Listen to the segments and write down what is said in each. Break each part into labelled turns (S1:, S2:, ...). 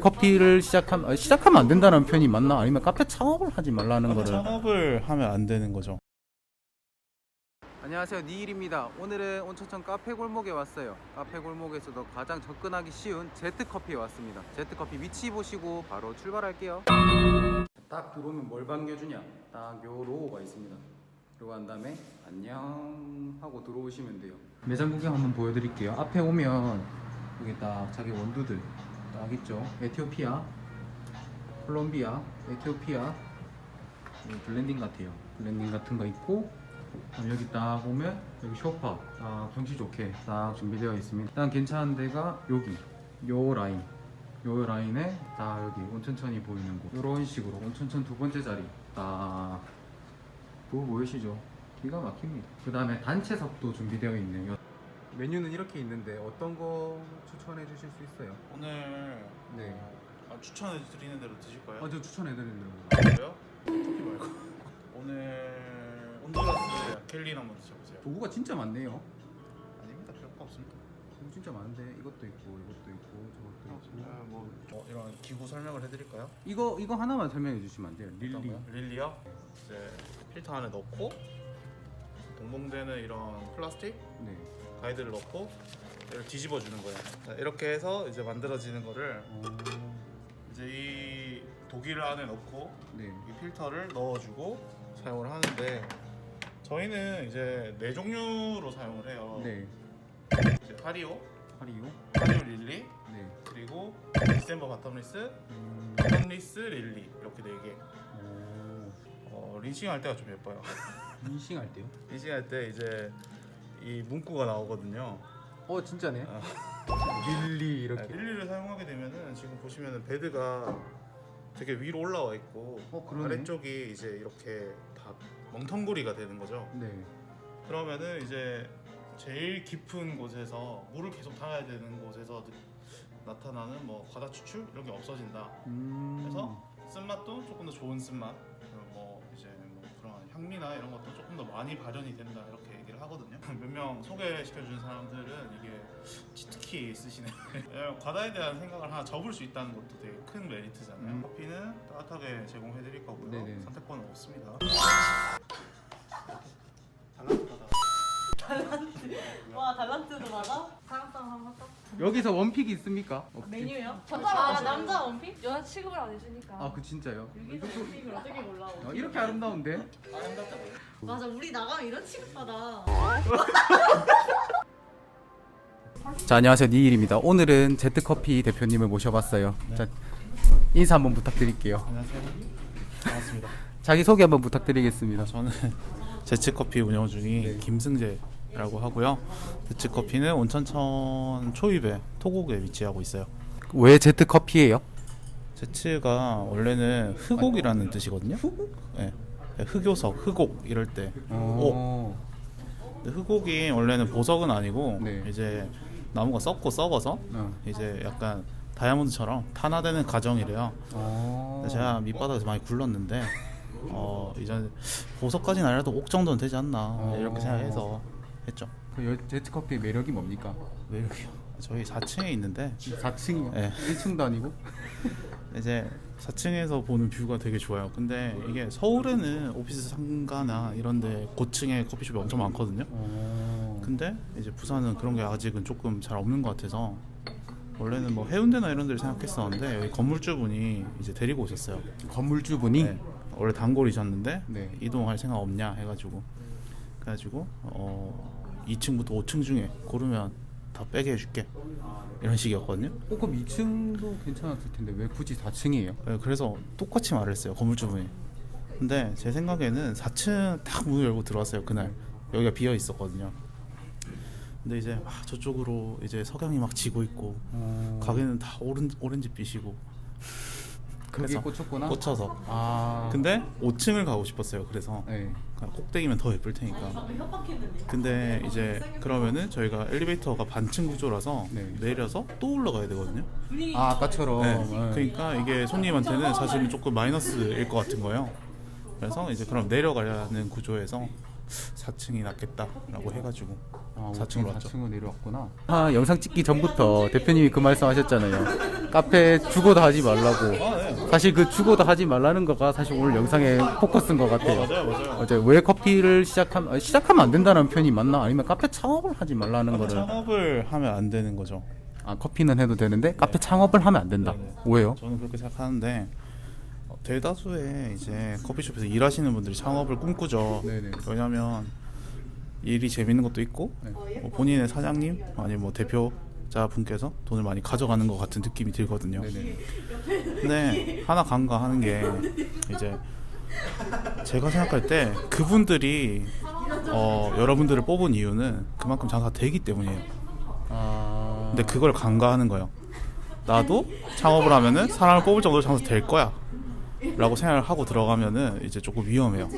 S1: 커피를 시작하면 안 된다는 표현이 맞나? 아니면 카페 창업을 하지 말라는 거를?
S2: 창업을 하면 안 되는 거죠.
S1: 안녕하세요, 니일입니다. 오늘은 온천천 카페 골목에 왔어요. 카페 골목에서도 가장 접근하기 쉬운 제트커피에 왔습니다. 제트커피 위치 보시고 바로 출발할게요. 딱 들어오면 뭘 반겨주냐? 딱 요 로고가 있습니다. 그리고 한 다음에 안녕 하고 들어오시면 돼요. 매장 구경 한번 보여드릴게요. 앞에 오면 여기 딱 자기 원두들 딱 있죠. 에티오피아, 콜롬비아, 에티오피아, 블렌딩 같아요. 블렌딩 같은 거 있고, 여기 딱 보면 여기 쇼파 딱 경치 좋게 딱 준비되어 있습니다. 일단 괜찮은 데가 여기 요 라인에 딱 여기 온천천이 보이는 곳, 이런 식으로 온천천 두 번째 자리 딱 그거 보이시죠? 기가 막힙니다. 그 다음에 단체석도 준비되어 있네요. 메뉴는 이렇게 있는데 어떤 거 추천해 주실 수 있어요?
S2: 오늘
S1: 네.
S2: 추천해 드리는 대로 드실까요?
S1: 저 추천해 드리는 거.
S2: 그래요? 커피 말고. 오늘 온두라스 켈린 한번 드셔보세요.
S1: 도구가 진짜 많네요.
S2: 아닙니다. 별거 없습니다.
S1: 도구 진짜 많은데 이것도 있고 이것도 있고 저것도 있고.
S2: 뭐 이런 기구 설명을 해드릴까요?
S1: 이거 하나만 설명해 주시면 안 돼요?
S2: 어떤
S1: 릴리.
S2: 거요? 릴리요? 이제 필터 안에 넣고 동봉되는 이런 플라스틱
S1: 네.
S2: 가이드를 넣고 이걸 뒤집어 주는 거예요. 자, 이렇게 해서 이제 만들어지는 거를 이제 이 독일 안에 넣고
S1: 네.
S2: 이 필터를 넣어주고 사용을 하는데, 저희는 이제 네 종류로 사용을 해요.
S1: 네.
S2: 이제 파리오
S1: 파리오.
S2: 릴리,
S1: 네.
S2: 그리고 디셈버 바텀리스, 바텀리스 릴리, 이렇게 네 개. 린싱 할 때가 좀 예뻐요.
S1: 린싱 할 때요?
S2: 린싱 할 때 이제 이 문구가 나오거든요.
S1: 진짜네. 릴리 이렇게.
S2: 릴리를 사용하게 되면은 지금 보시면은 베드가 되게 위로 올라와 있고
S1: 그러네.
S2: 아래쪽이 이제 이렇게 다 멍텅구리가 되는 거죠.
S1: 네.
S2: 그러면은 이제 제일 깊은 곳에서 물을 계속 타야 되는 곳에서 나타나는 뭐 과다 추출 이런 게 없어진다. 그래서 쓴맛도 조금 더 좋은 쓴맛, 그리고 뭐 이제 뭐 그런 향미나 이런 것도 조금 더 많이 발현이 된다, 이렇게 얘기를 하거든요. 몇 명 소개시켜준 사람들은 이게 치트키 쓰시네. 왜냐면 과다에 대한 생각을 하나 접을 수 있다는 것도 되게 큰 메리트잖아요. 커피는 따뜻하게 제공해드릴 거고요.
S1: 네네.
S2: 선택권은 없습니다.
S3: 와 달란트도 나가? 사랑방 한번 할까?
S1: 여기서 원픽이 있습니까?
S3: 메뉴요? 남자 원픽?
S4: 여자 취급을 안 해주니까.
S1: 그 진짜요?
S3: 여기서 원픽을 어떻게 골라?
S1: 이렇게 아름다운데?
S3: 맞아, 우리 나가면 이런 취급받아.
S1: 자, 안녕하세요, 니일입니다. 오늘은 제트커피 대표님을 모셔봤어요.
S2: 네.
S1: 자, 인사 한번 부탁드릴게요.
S2: 안녕하세요. 반갑습니다.
S1: 자기 소개 한번 부탁드리겠습니다.
S2: 저는 제츠커피 운영 중인 김승재라고 하고요. 제츠커피는 온천천 초입에 토곡에 위치하고 있어요.
S1: 왜 제트커피예요?
S2: 제츠가 원래는 흑옥이라는 뜻이거든요. 네. 흑요석, 흑옥 이럴 때. 근데 흑옥이 원래는 보석은 아니고
S1: 네.
S2: 이제 나무가 썩어서 이제 약간 다이아몬드처럼 탄화되는 과정이래요. 근데 제가 밑바닥에서 많이 굴렀는데 이제 보석까지는 아니라도 옥 정도는 되지 않나 이렇게 생각해서 했죠.
S1: 그 제트커피의 매력이 뭡니까?
S2: 매력이요. 저희 4층에 있는데
S1: 4층이요?
S2: 네.
S1: 1층도 아니고?
S2: 이제 4층에서 보는 뷰가 되게 좋아요. 근데 이게 서울에는 오피스 상가나 이런데 고층에 커피숍이 엄청 많거든요. 근데 이제 부산은 그런 게 아직은 조금 잘 없는 것 같아서 원래는 뭐 해운대나 이런 데를 생각했었는데 여기 건물주분이 이제 데리고 오셨어요.
S1: 건물주분이?
S2: 네. 원래 단골이셨는데
S1: 네.
S2: 이동할 생각 없냐 해가지고 2층부터 5층 중에 고르면 다 빼게 해줄게, 이런 식이었거든요.
S1: 그럼 2층도 괜찮았을 텐데 왜 굳이 4층이에요?
S2: 네, 그래서 똑같이 말을 했어요, 건물주분이. 근데 제 생각에는 4층 딱 문을 열고 들어왔어요. 그날 여기가 비어 있었거든요. 근데 이제 저쪽으로 이제 석양이 막 지고 있고 가게는 다 오렌지빛이고
S1: 거기에 꽂혔구나?
S2: 꽂혀서. 근데 5층을 가고 싶었어요. 그래서
S1: 네.
S2: 그냥 꼭대기면 더 예쁠 테니까.
S3: 협박했는데.
S2: 근데 이제 그러면은 저희가 엘리베이터가 반층 구조라서
S1: 네.
S2: 내려서 또 올라가야 되거든요.
S1: 아까처럼.
S2: 네. 그러니까 이게 손님한테는 사실은 조금 마이너스일 것 같은 거예요. 그래서 이제 그럼 내려가려는 구조에서 4층이 낫겠다라고 해가지고
S1: 아,
S2: 4층으로 왔죠.
S1: 4층으로 내려왔구나. 영상 찍기 전부터 대표님이 그 말씀하셨잖아요. 카페 죽어도 하지 말라고.
S2: 네.
S1: 사실 그 죽어도 하지 말라는 거가 사실 오늘 영상의 포커스인 것 같아요.
S2: 맞아요.
S1: 왜 커피를 시작하면 안 된다는 표현이 맞나? 아니면 카페 창업을 하지 말라는 거를?
S2: 창업을 하면 안 되는 거죠.
S1: 아, 커피는 해도 되는데 카페 창업을 하면 안 된다.
S2: 네네.
S1: 왜요?
S2: 저는 그렇게 생각하는데 대다수의 이제 커피숍에서 일하시는 분들이 창업을 꿈꾸죠.
S1: 네네.
S2: 왜냐하면 일이 재밌는 것도 있고
S1: 네.
S2: 뭐 본인의 사장님 아니면 뭐 대표자 분께서 돈을 많이 가져가는 것 같은 느낌이 들거든요.
S1: 네네.
S2: 근데 하나 간과하는 게 이제 제가 생각할 때 그분들이 여러분들을 뽑은 이유는 그만큼 장사가 되기 때문이에요.
S1: 아.
S2: 근데 그걸 간과하는 거예요. 나도 창업을 하면은 사람을 뽑을 정도로 장사 될 거야 라고 생각을 하고 들어가면은 이제 조금 위험해요.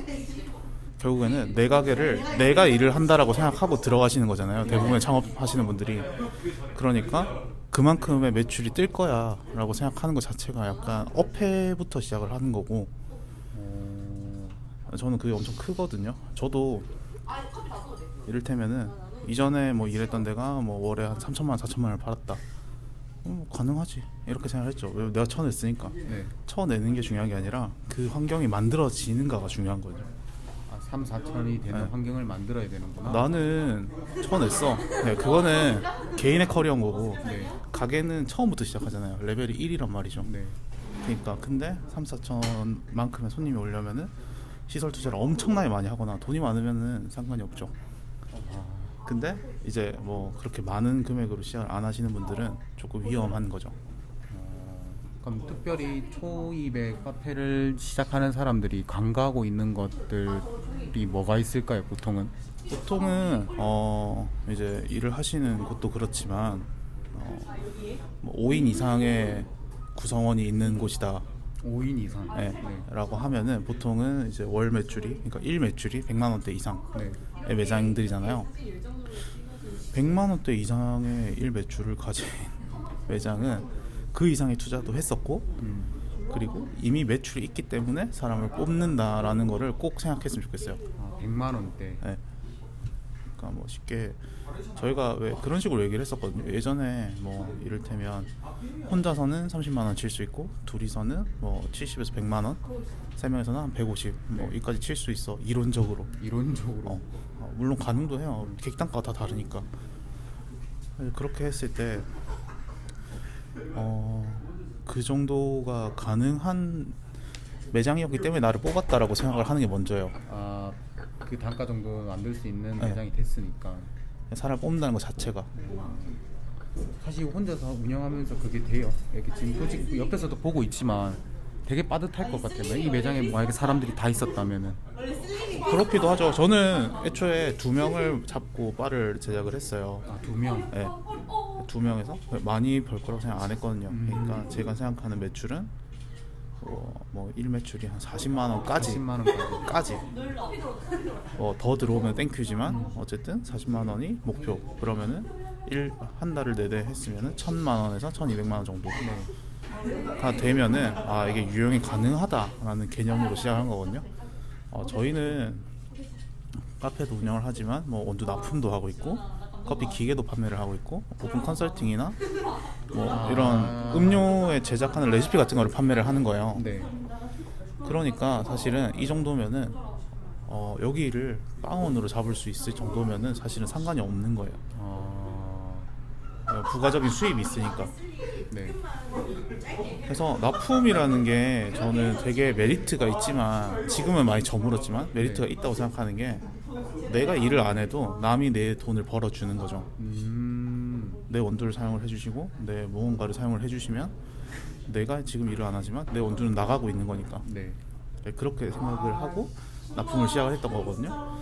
S2: 결국에는 내 가게를 내가 일을 한다라고 생각하고 들어가시는 거잖아요. 대부분의 창업하시는 분들이. 그러니까 그만큼의 매출이 뜰 거야 라고 생각하는 것 자체가 약간 어폐부터 시작을 하는 거고, 저는 그게 엄청 크거든요. 저도 이를테면은 이전에 뭐 일했던 데가 뭐 월에 한 3천만 원, 4천만 원을 팔았다. 가능하지 이렇게 생각했죠. 왜? 내가 쳐냈으니까.
S1: 네.
S2: 쳐내는 게 중요한 게 아니라 그 환경이 만들어지는가가 중요한 거죠.
S1: 3, 4천이 되는
S2: 네.
S1: 환경을 만들어야 되는구나.
S2: 나는 쳐냈어. 네, 그거는 개인의 커리어인 거고,
S1: 네.
S2: 가게는 처음부터 시작하잖아요. 레벨이 1이란 말이죠.
S1: 네.
S2: 그러니까 근데 3, 4천만큼의 손님이 오려면은 시설 투자를 엄청나게 많이 하거나 돈이 많으면은 상관이 없죠. 근데 이제 뭐 그렇게 많은 금액으로 시작을 안 하시는 분들은 조금 위험한 거죠.
S1: 그럼 특별히 초입에 카페를 시작하는 사람들이 간과하고 있는 것들이 뭐가 있을까요? 보통은?
S2: 보통은 이제 일을 하시는 곳도 그렇지만 뭐 5인 이상의 구성원이 있는 곳이다.
S1: 5인 이상.
S2: 네. 라고 하면은 보통은 이제 월 매출이, 그러니까 일 매출이 100만 원대 이상의
S1: 네.
S2: 매장들이잖아요. 100만 원대 이상의 일 매출을 가진 매장은 그 이상의 투자도 했었고, 그리고 이미 매출이 있기 때문에 사람을 뽑는다라는 거를 꼭 생각했으면 좋겠어요.
S1: 100만 원대.
S2: 네. 그러니까 뭐 쉽게 저희가 왜 그런 식으로 얘기를 했었거든요. 예전에 뭐 이를테면 혼자서는 30만 원 칠 수 있고, 둘이서는 뭐 70에서 100만 원, 세 명에서는 한 150, 뭐 여기까지 칠 수 있어. 이론적으로. 물론 가능도 해요. 객단가가 다 다르니까. 그렇게 했을 때 그 정도가 가능한 매장이었기 때문에 나를 뽑았다라고 생각을 하는 게 먼저예요.
S1: 그 단가 정도 만들 수 있는
S2: 네.
S1: 매장이 됐으니까.
S2: 사람을 뽑는다는 것 자체가.
S1: 사실 혼자서 운영하면서 그게 돼요. 이렇게 지금 솔직히 옆에서도 보고 있지만 되게 빠듯할 것 같아요. 이 매장에 만약에 사람들이 다 있었다면은.
S2: 그렇기도 하죠. 저는 애초에 2명을 잡고 바를 제작을 했어요.
S1: 2명.
S2: 네. 2명에서 많이 벌 거라고 생각 안 했거든요. 그러니까 제가 생각하는 매출은 뭐 1매출이 한 40만 원까지.
S1: 40만 원까지.
S2: 더 들어오면 땡큐지만 어쨌든 40만 원이 목표. 그러면은 한 달을 내내 했으면은 1,000만 원에서 1,200만 원 정도가 되면은 이게 유용이 가능하다라는 개념으로 시작한 거거든요. 저희는 카페도 운영을 하지만 뭐 원두 납품도 하고 있고, 커피 기계도 판매를 하고 있고, 오픈 컨설팅이나 뭐 이런 음료에 제작하는 레시피 같은 거를 판매를 하는 거예요.
S1: 네.
S2: 그러니까 사실은 이 정도면은 여기를 빵원으로 잡을 수 있을 정도면은 사실은 상관이 없는 거예요. 부가적인 수입이 있으니까.
S1: 네.
S2: 그래서 납품이라는 게 저는 되게 메리트가 있지만, 지금은 많이 저물었지만 메리트가 있다고 생각하는 게, 내가 일을 안 해도 남이 내 돈을 벌어주는 거죠. 내 원두를 사용을 해주시고 내 무언가를 사용을 해주시면 내가 지금 일을 안 하지만 내 원두는 나가고 있는 거니까.
S1: 네.
S2: 그렇게 생각을 하고 납품을 시작을 했던 거거든요.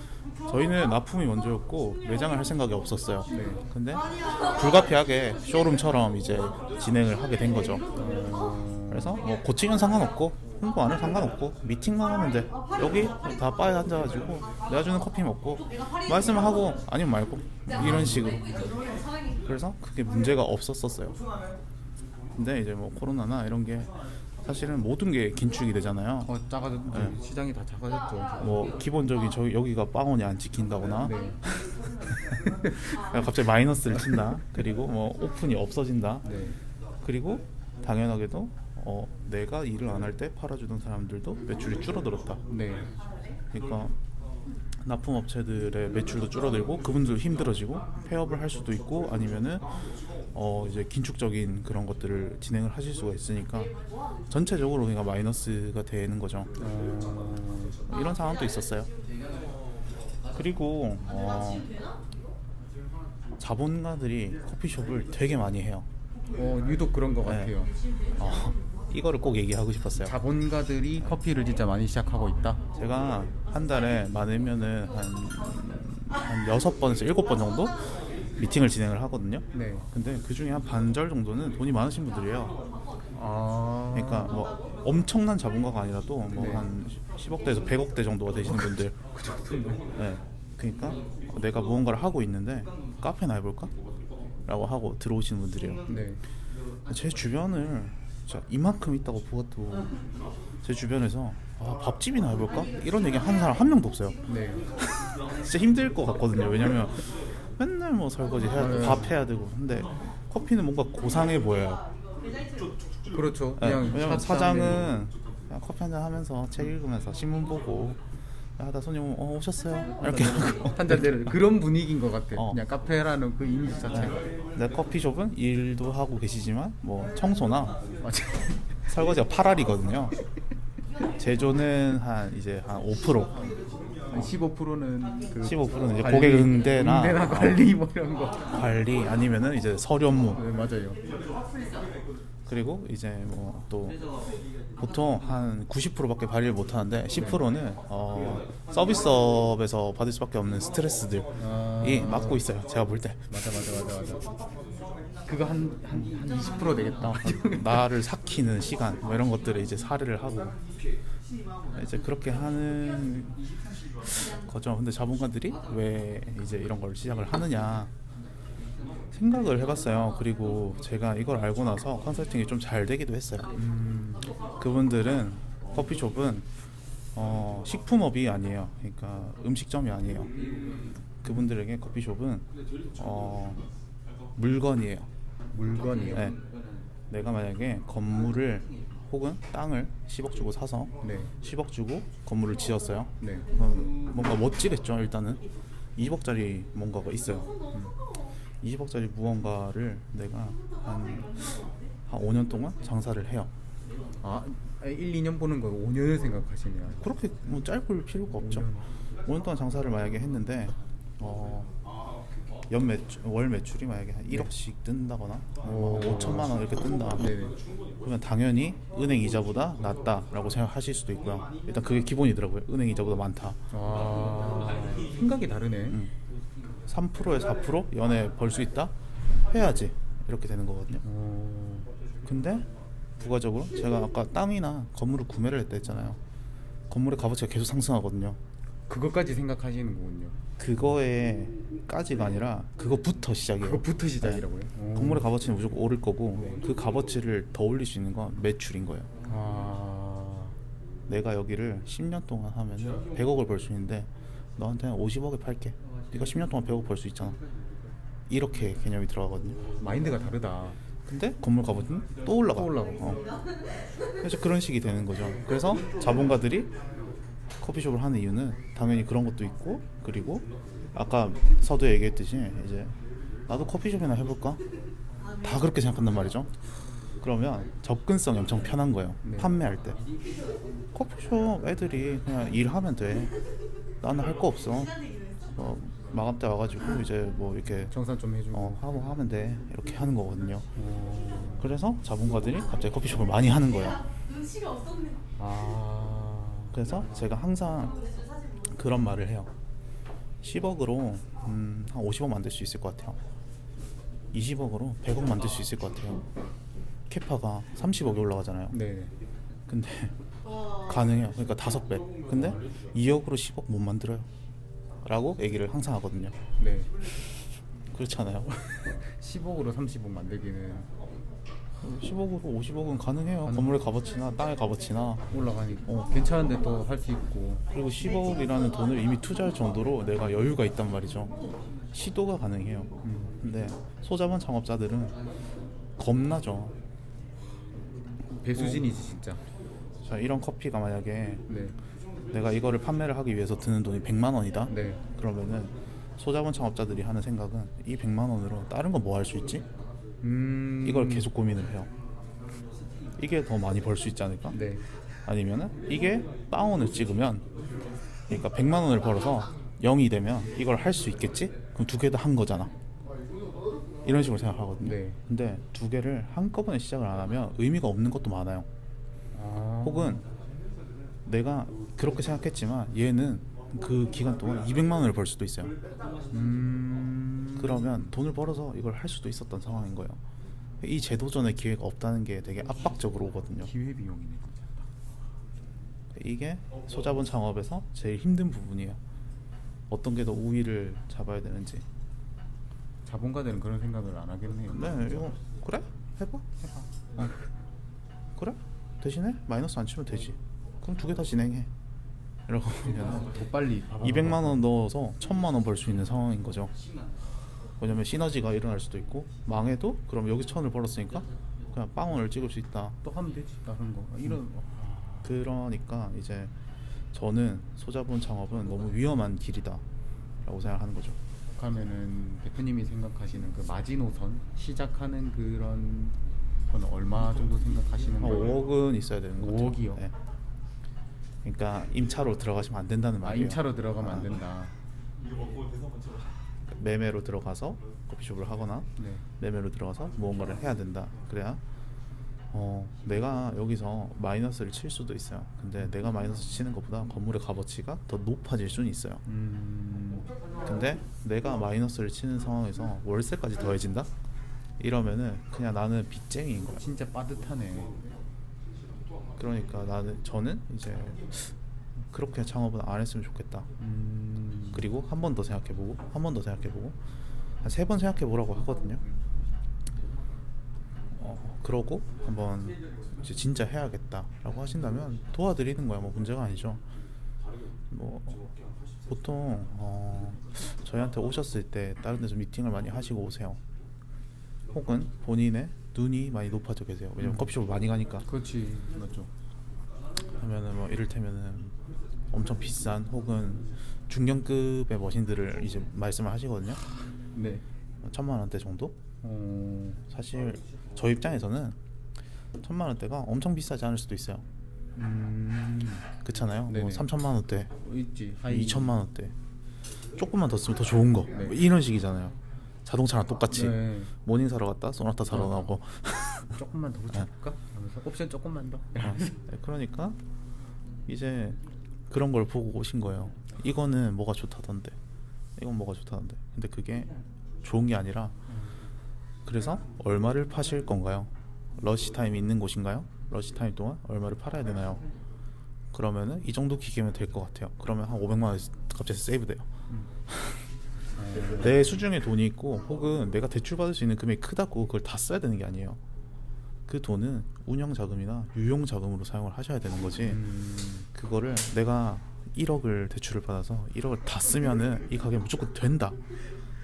S2: 저희는 납품이 먼저였고 매장을 할 생각이 없었어요. 근데 불가피하게 쇼룸처럼 이제 진행을 하게 된 거죠. 그래서 뭐 고치면 상관없고 홍보 안 해 상관없고 미팅만 하면 돼. 여기 다 바에 앉아가지고 내가 주는 커피 먹고 말씀을 하고 아니면 말고 이런 식으로. 그래서 그게 문제가 없었어요. 근데 이제 뭐 코로나나 이런 게 사실은 모든 게 긴축이 되잖아요.
S1: 작아졌죠.
S2: 네.
S1: 시장이 다 작아졌죠.
S2: 뭐 기본적인 저기 여기가 빵원이 안 찍힌다거나
S1: 네.
S2: 갑자기 마이너스를 친다. 그리고 뭐 오픈이 없어진다.
S1: 네.
S2: 그리고 당연하게도 내가 일을 안 할 때 팔아주던 사람들도 매출이 줄어들었다.
S1: 네.
S2: 그러니까 납품업체들의 매출도 줄어들고 그분들도 힘들어지고 폐업을 할 수도 있고 아니면은 이제 긴축적인 그런 것들을 진행을 하실 수가 있으니까 전체적으로 그러니까 마이너스가 되는 거죠. 이런 상황도 있었어요. 그리고 자본가들이 커피숍을 되게 많이 해요.
S1: 유독 그런 것
S2: 네.
S1: 같아요.
S2: 이거를 꼭 얘기하고 싶었어요.
S1: 자본가들이 커피를 진짜 많이 시작하고 있다.
S2: 제가 한 달에 많으면은 한 6번에서 7번 정도 미팅을 진행을 하거든요.
S1: 네.
S2: 근데 그 중에 한 반절 정도는 돈이 많으신 분들이에요.
S1: 아.
S2: 그러니까 뭐 엄청난 자본가가 아니라도 뭐
S1: 네.
S2: 한 10억대에서 100억대 정도가 되시는 분들.
S1: 그 정도면.
S2: 네. 그러니까 내가 무언가를 하고 있는데 카페나 해볼까? 라고 하고 들어오시는 분들이에요.
S1: 네.
S2: 제 주변을 진짜 이만큼 있다고 보아도 제 주변에서 밥집이나 해볼까? 이런 얘기 하는 사람 한 명도 없어요.
S1: 네.
S2: 진짜 힘들 것 같거든요. 왜냐면 맨날 뭐 설거지 해야 되고 밥 해야 되고 근데 커피는 뭔가 고상해 보여요.
S1: 그렇죠.
S2: 네,
S1: 그냥
S2: 왜냐면
S1: 샷
S2: 사장은 그냥 커피 한잔 하면서 책 읽으면서 신문 보고 나 손님 오셨어요? 이렇게 하고
S1: 한잔 내려 그런 분위기인 것 같아.
S2: 어.
S1: 그냥 카페라는 그 이미지 자체가.
S2: 내 커피숍은 일도 하고 계시지만 뭐 청소나
S1: 맞아.
S2: 설거지가 8알이거든요. 제조는 한 5%,
S1: 15%는 그
S2: 15%는 이제
S1: 관리,
S2: 고객 응대나
S1: 관리 뭐 이런 거.
S2: 관리 아니면은 이제 서류 업무.
S1: 네, 맞아요.
S2: 그리고 이제 뭐 또 보통 한 90%밖에 발휘를 못 하는데 10%는 서비스업에서 받을 수밖에 없는 스트레스들이 맡고 있어요. 제가 볼 때.
S1: 맞아. 그거 한 20% 되겠다.
S2: 나를 삭히는 시간 뭐 이런 것들을 이제 사례를 하고 이제 그렇게 하는 거죠. 근데 자본가들이 왜 이제 이런 걸 시작을 하느냐 생각을 해봤어요. 그리고 제가 이걸 알고 나서 컨설팅이 좀 잘 되기도 했어요. 그분들은 커피숍은 식품업이 아니에요. 그러니까 음식점이 아니에요. 그분들에게 커피숍은 물건이에요.
S1: 물건이요.
S2: 네. 내가 만약에 건물을 혹은 땅을 10억 주고 사서
S1: 네.
S2: 10억 주고 건물을 지었어요.
S1: 네.
S2: 그럼 뭔가 멋지겠죠. 일단은 20억짜리 뭔가가 있어요. 20억짜리 무언가를 내가 한 5년 동안 장사를 해요.
S1: 1, 2년 보는 거 5년을 생각하시네요.
S2: 그렇게 뭐 짧을 필요가 없죠. 5년 동안 장사를 만약에 했는데 월 매출이 만약에 한 1억씩 뜬다거나 5천만 원 이렇게 뜬다.
S1: 네네.
S2: 그러면 당연히 은행 이자보다 낮다라고 생각하실 수도 있고요. 일단 그게 기본이더라고요. 은행 이자보다 많다.
S1: 생각이 다르네.
S2: 3%에서 4% 연에 벌 수 있다? 해야지. 이렇게 되는 거거든요. 근데 부가적으로 제가 아까 땅이나 건물을 구매를 했다 했잖아요. 건물의 값어치가 계속 상승하거든요.
S1: 그것까지 생각하시는 거군요.
S2: 그거에까지가 아니라 그거부터 시작이에요.
S1: 그것부터 시작이라고요?
S2: 네. 건물의 값어치는 무조건 오를 거고 그 값어치를 더 올릴 수 있는 건 매출인 거예요. 내가 여기를 10년 동안 하면 100억을 벌 수 있는데 너한테 한 50억에 팔게. 네가 10년 동안 100억 벌 수 있잖아. 이렇게 개념이 들어가거든요.
S1: 마인드가 다르다.
S2: 근데 건물 값어치는 또 올라가. 그래서 그런 식이 되는 거죠. 그래서 자본가들이 커피숍을 하는 이유는 당연히 그런 것도 있고, 그리고 아까 서두에 얘기했듯이 이제 나도 커피숍이나 해볼까? 다 그렇게 생각한단 말이죠. 그러면 접근성이 엄청 편한 거예요.
S1: 네.
S2: 판매할 때 커피숍 애들이 그냥 일하면 돼. 나는 할 거 없어. 마감 때 와가지고 이제 뭐 이렇게
S1: 정산 좀 해주고
S2: 하고 하면 돼. 이렇게 하는 거거든요. 그래서 자본가들이 갑자기 커피숍을 많이 하는 거예요. 그래서 제가 항상 그런 말을 해요. 10억으로 한 50억 만들 수 있을 것 같아요. 20억으로 100억 만들 수 있을 것 같아요. 캐파가 30억이 올라가잖아요.
S1: 네.
S2: 근데 가능해요. 그러니까 5배. 근데 2억으로 10억 못 만들어요. 라고 얘기를 항상 하거든요.
S1: 네.
S2: 그렇잖아요.
S1: 10억으로 30억 만들기는
S2: 10억으로 50억은 가능해요.
S1: 가능.
S2: 건물의 값어치나 땅의 값어치나.
S1: 올라가니까 괜찮은데 또 할 수 있고.
S2: 그리고 10억이라는 돈을 이미 투자할 정도로 내가 여유가 있단 말이죠. 시도가 가능해요. 근데 소자본 창업자들은 겁나죠.
S1: 배수진이지 진짜.
S2: 자, 이런 커피가 만약에
S1: 네.
S2: 내가 이거를 판매를 하기 위해서 드는 돈이 100만 원이다.
S1: 네.
S2: 그러면은 소자본 창업자들이 하는 생각은 이 100만 원으로 다른 건 뭐 할 수 있지? 이걸 계속 고민을 해요. 이게 더 많이 벌 수 있지 않을까?
S1: 네.
S2: 아니면은 이게 다운을 찍으면, 그러니까 100만 원을 벌어서 0이 되면 이걸 할 수 있겠지? 그럼 두 개 다 한 거잖아. 이런 식으로 생각하거든요.
S1: 네.
S2: 근데 두 개를 한꺼번에 시작을 안 하면 의미가 없는 것도 많아요. 혹은 내가 그렇게 생각했지만 얘는 그 기간 동안 200만 원을 벌 수도 있어요. 그러면 돈을 벌어서 이걸 할 수도 있었던 상황인 거예요. 이 재도전의 기회가 없다는 게 되게 압박적으로 오거든요.
S1: 기회 비용이네.
S2: 이게 소자본 창업에서 제일 힘든 부분이에요. 어떤 게 더 우위를 잡아야 되는지.
S1: 자본가들은 그런 생각을 안 하겠네요.
S2: 네, 이거 그래? 해봐. 그래? 대신에 마이너스 안 치면 되지. 그럼 두 개 다 진행해. 이러고 보면
S1: 더 빨리
S2: 200만 원 넣어서 1000만 원 벌 수 있는 상황인 거죠. 왜냐면 시너지가 일어날 수도 있고, 망해도 그럼 여기 1000을 벌었으니까 그냥 빵원을 찍을 수 있다.
S1: 또 하면 되지 다른 거. 이런
S2: 그러니까 이제 저는 소자본 창업은 너무 위험한 길이다 라고 생각하는 거죠.
S1: 가면은 대표님이 생각하시는 그 마지노선 시작하는 그런 건 얼마 정도 생각하시는
S2: 한
S1: 거예요?
S2: 5억은 있어야 되는 거 같아요.
S1: 5억이요?
S2: 네. 그러니까 임차로 들어가시면 안 된다는
S1: 아,
S2: 말이에요.
S1: 임차로 들어가면 안 된다.
S2: 매매로 들어가서 커피숍을 하거나
S1: 네.
S2: 매매로 들어가서 무언가를 해야 된다. 그래야 내가 여기서 마이너스를 칠 수도 있어요. 근데 내가 마이너스 치는 것보다 건물의 값어치가 더 높아질 수는 있어요. 근데 내가 마이너스를 치는 상황에서 월세까지 더해진다? 이러면은 그냥 나는 빚쟁이인 거야.
S1: 진짜 빠듯하네.
S2: 그러니까 저는 이제 그렇게 창업은 안 했으면 좋겠다. 그리고 한 번 더 생각해보고 한 번 더 생각해보고 한 3번 생각해보라고 하거든요. 그러고 한번 이제 진짜 해야겠다라고 하신다면 도와드리는 거야. 뭐 문제가 아니죠. 뭐 보통 저희한테 오셨을 때 다른 데서 미팅을 많이 하시고 오세요. 혹은 본인의 눈이 많이 높아져 계세요. 왜냐면 커피숍을 많이 가니까.
S1: 그렇지, 맞죠.
S2: 하면은 뭐 이를테면은 엄청 비싼 혹은 중견급의 머신들을 이제 말씀을 하시거든요.
S1: 네.
S2: 1000만 원대 정도? 사실 저 입장에서는 1000만 원대가 엄청 비싸지 않을 수도 있어요. 그렇잖아요. 뭐
S1: 네네.
S2: 3000만 원대,
S1: 있지.
S2: 2000만 원대, 조금만 더 쓰면 더 좋은 거.
S1: 네.
S2: 뭐 이런 식이잖아요. 자동차랑 똑같이
S1: 네.
S2: 모닝 사러 갔다 소나타 사러 나오고.
S1: 조금만 더 붙여볼까? 하면서 옵션 조금만 더.
S2: 네, 그러니까 이제 그런 걸 보고 오신 거예요. 이거는 뭐가 좋다던데, 이건 뭐가 좋다던데. 근데 그게 좋은 게 아니라, 그래서 얼마를 파실 건가요? 러시 타임이 있는 곳인가요? 러시 타임 동안 얼마를 팔아야 되나요? 그러면은 이 정도 기계면 될 것 같아요. 그러면 한 500만 원 갑자기 세이브 돼요. 내 수중에 돈이 있고 혹은 내가 대출 받을 수 있는 금액이 크다고 그걸 다 써야 되는 게 아니에요. 그 돈은 운영 자금이나 유용 자금으로 사용을 하셔야 되는 거지. 그거를 내가 1억을 대출을 받아서 1억을 다 쓰면은 이 가게 무조건 된다,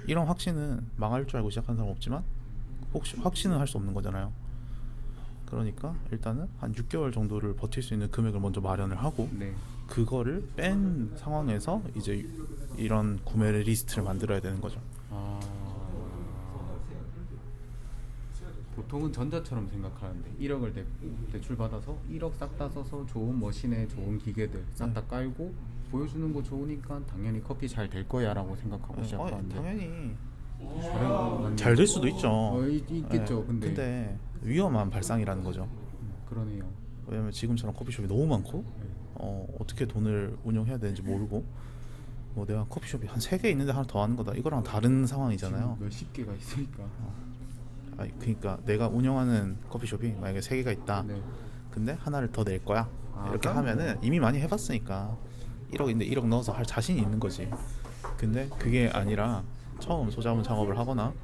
S2: 이런 확신은 망할 줄 알고 시작한 사람 없지만 혹시 확신은 할 수 없는 거잖아요. 그러니까 일단은 한 6개월 정도를 버틸 수 있는 금액을 먼저 마련을 하고,
S1: 네.
S2: 그거를 뺀 상황에서 이제 이런 구매 리스트를 만들어야 되는 거죠.
S1: 보통은 전자처럼 생각하는데 1억을 대출 받아서 1억 싹 다 써서 좋은 머신에 좋은 기계들 싹 다 깔고 보여주는 거 좋으니까 당연히 커피 잘 될 거야 라고 생각하고 시작하는데
S2: 당연히
S1: 다른
S2: 잘 될 수도 있죠.
S1: 있겠죠.
S2: 네. 근데 위험한 발상이라는 거죠.
S1: 그러네요.
S2: 왜냐면 지금처럼 커피숍이 너무 많고 어떻게 돈을 운영해야 되는지 모르고, 뭐 내가 커피숍이 한 3개 있는데 하나 더 하는 거다, 이거랑 다른 상황이잖아요.
S1: 몇십 개가 있으니까.
S2: 그러니까 내가 운영하는 커피숍이 만약에 3개가 있다.
S1: 네.
S2: 근데 하나를 더 낼 거야. 이렇게
S1: 그럼
S2: 하면은 이미 많이 해봤으니까 1억인데 1억 넣어서 할 자신이 있는 거지. 근데 그게 아니라 처음 소자본 창업을 하거나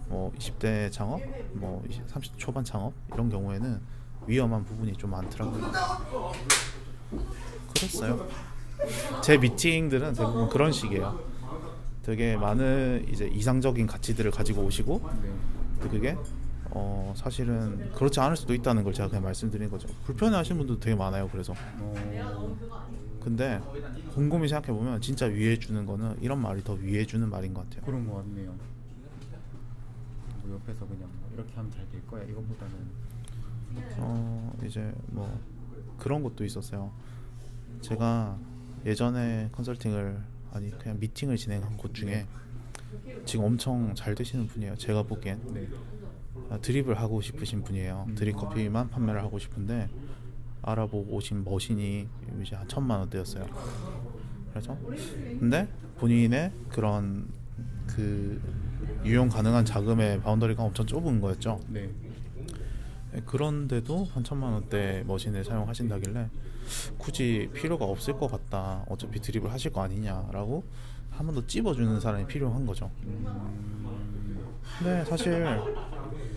S2: 뭐 20대 창업, 뭐 30대 초반 창업 이런 경우에는 위험한 부분이 좀 많더라고요. 그랬어요. 제 미팅들은 대부분 그런 식이에요. 되게 많은 이제 이상적인 가치들을 가지고 오시고 근데 그게 사실은 그렇지 않을 수도 있다는 걸 제가 그냥 말씀드린 거죠. 불편해하시는 분들도 되게 많아요. 그래서 근데 곰곰이 생각해보면 진짜 위해주는 거는 이런 말이 더 위해주는 말인 것 같아요.
S1: 그런 거 같네요. 뭐 옆에서 그냥 뭐 이렇게 하면 잘 될 거야 이것보다는
S2: 이제 뭐 그런 것도 있었어요. 제가 예전에 컨설팅을 아니 그냥 미팅을 진행한 곳 중에 지금 엄청 잘 되시는 분이에요. 제가 보기엔
S1: 네.
S2: 드립을 하고 싶으신 분이에요. 드립 커피만 판매를 하고 싶은데 알아보고 오신 머신이 이제 한 1,000만 원대였어요. 그래서 근데 본인의 그런 그 유용 가능한 자금의 바운더리가 엄청 좁은 거였죠.
S1: 네.
S2: 그런데도 한 1,000만 원대 머신을 사용하신다길래 굳이 필요가 없을 것 같다. 어차피 드립을 하실 거 아니냐라고 한 번 더 찝어주는 사람이 필요한 거죠. 근데 사실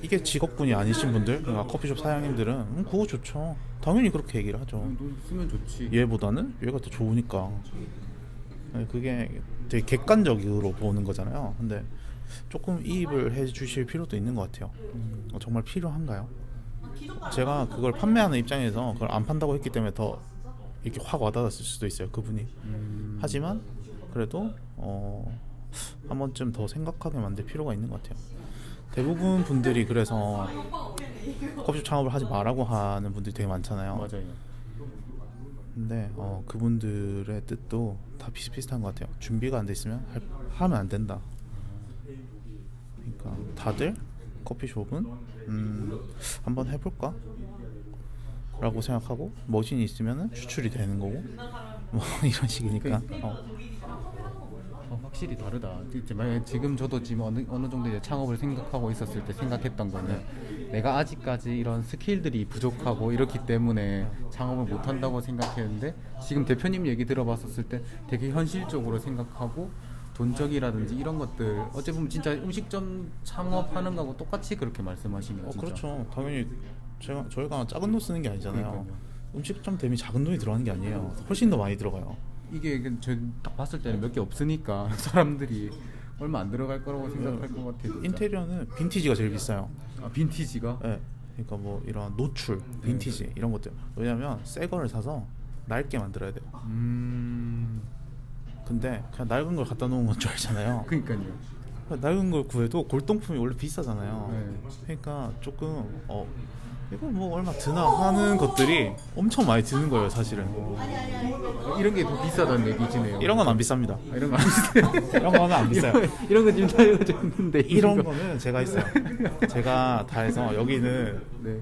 S2: 이게 직업군이 아니신 분들, 그러니까 커피숍 사장님들은 그거 좋죠. 당연히 그렇게 얘기를 하죠.
S1: 돈 쓰면 좋지.
S2: 얘보다는 얘가 더 좋으니까. 그게 되게 객관적으로 보는 거잖아요. 근데 조금 이입을 해주실 필요도 있는 것 같아요. 정말 필요한가요? 제가 그걸 판매하는 입장에서 그걸 안 판다고 했기 때문에 더 이렇게 확 와닿았을 수도 있어요, 그분이. 하지만 그래도 한 번쯤 더 생각하게 만들 필요가 있는 것 같아요. 대부분 분들이 그래서 커피숍 창업을 하지 말라고 하는 분들이 되게 많잖아요.
S1: 맞아요.
S2: 근데 그분들의 뜻도 다 비슷비슷한 것 같아요. 준비가 안 돼 있으면 하면 안 된다. 그러니까 다들 커피숍은 한번 해볼까? 라고 생각하고 머신이 있으면 추출이 되는 거고 뭐 이런 식이니까
S1: 확실히 다르다. 만약에 지금 저도 지금 어느 정도 이제 창업을 생각하고 있었을 때 생각했던 거는 내가 아직까지 이런 스킬들이 부족하고 이렇기 때문에 창업을 못 한다고 생각했는데 지금 대표님 얘기 들어봤었을 때 되게 현실적으로 생각하고 돈적이라든지 이런 것들 어찌 보면 진짜 음식점 창업하는 거하고 똑같이 그렇게 말씀하시네요. 진짜.
S2: 그렇죠. 당연히 저희가 작은 돈 쓰는 게 아니잖아요.
S1: 그러니까요.
S2: 음식점 대비 작은 돈이 들어가는 게 아니에요. 훨씬 더 많이 들어가요.
S1: 이게 저 딱 봤을 때는 몇 개 없으니까 사람들이 얼마 안 들어갈 거라고 생각할 것 같아요. 진짜.
S2: 인테리어는 빈티지가 제일 비싸요.
S1: 아, 빈티지가?
S2: 네. 그러니까 뭐 이런 노출, 빈티지 이런 것들. 왜냐면 새 거를 사서 낡게 만들어야 돼요. 근데 그냥 낡은 걸 갖다 놓은 건 줄 알잖아요.
S1: 그러니까요.
S2: 낡은 걸 구해도 골동품이 원래 비싸잖아요.
S1: 네.
S2: 그러니까 조금 이거 뭐 얼마 드나 하는 것들이 엄청 많이 드는 거예요, 사실은.
S1: 이런 게 더 비싸다는 얘기지네요.
S2: 이런 건 안 비쌉니다.
S1: 이런 거 안 비싸요.
S2: 이런 거는 안 비싸요.
S1: 이런 거 지금 사이가 있는데
S2: 이런 거는 제가 있어요. 제가 다 해서 여기는
S1: 네.